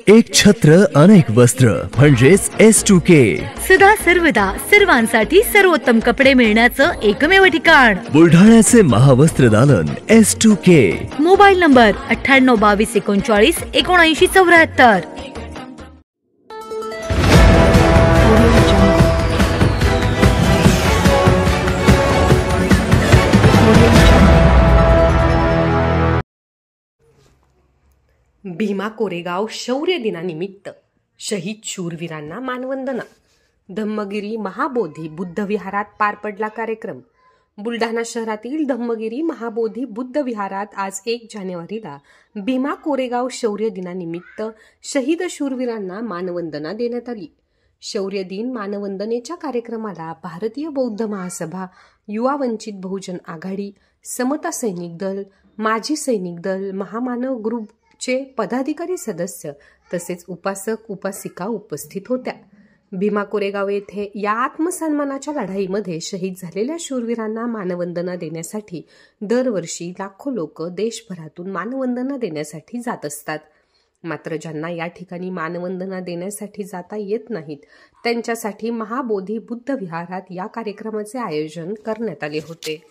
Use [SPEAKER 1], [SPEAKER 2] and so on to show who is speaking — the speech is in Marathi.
[SPEAKER 1] एक छत्र अनेक वस्त्र म्हणजेच S2K.
[SPEAKER 2] सदा सर्वदा सर्वांसाठी सर्वोत्तम कपडे मिळण्याचं एकमेव ठिकाण
[SPEAKER 1] बुलढाण्याचे महावस्त्र दालन S2K.
[SPEAKER 2] Mobile number 9822397974.
[SPEAKER 3] Bhima Koregaon शौर्य दिनानिमित्त शहीद शूरवीरांना मानवंदना. धम्मगिरी महाबोधी बुद्ध विहारात पार पडला कार्यक्रम. बुलढाणा शहरातील धम्मगिरी महाबोधी बुद्ध विहारात आज 1 जानेवारीला भीमा कोरेगाव शौर्य दिनानिमित्त शहीद शूरवीरांना मानवंदना देण्यात आली. शौर्य दिन मानवंदनेच्या कार्यक्रमाला भारतीय बौद्ध महासभा, युवा वंचित बहुजन आघाडी, समता सैनिक दल, माजी सैनिक दल, महामानव ग्रुपचे पदाधिकारी सदस्य तसेच उपासक उपासिका उपस्थित होत्या. भीमा कोरेगाव येथे या आत्मसन्मानाच्या लढाईमध्ये शहीद झालेल्या शूरवीरांना मानवंदना देण्यासाठी दरवर्षी लाखो लोक देशभरातून मानवंदना देण्यासाठी जात असतात. मात्र ज्यांना या ठिकाणी मानवंदना देण्यासाठी जाता येत नाहीत त्यांच्यासाठी महाबोधी बुद्ध विहारात या कार्यक्रमाचे आयोजन करण्यात आले होते.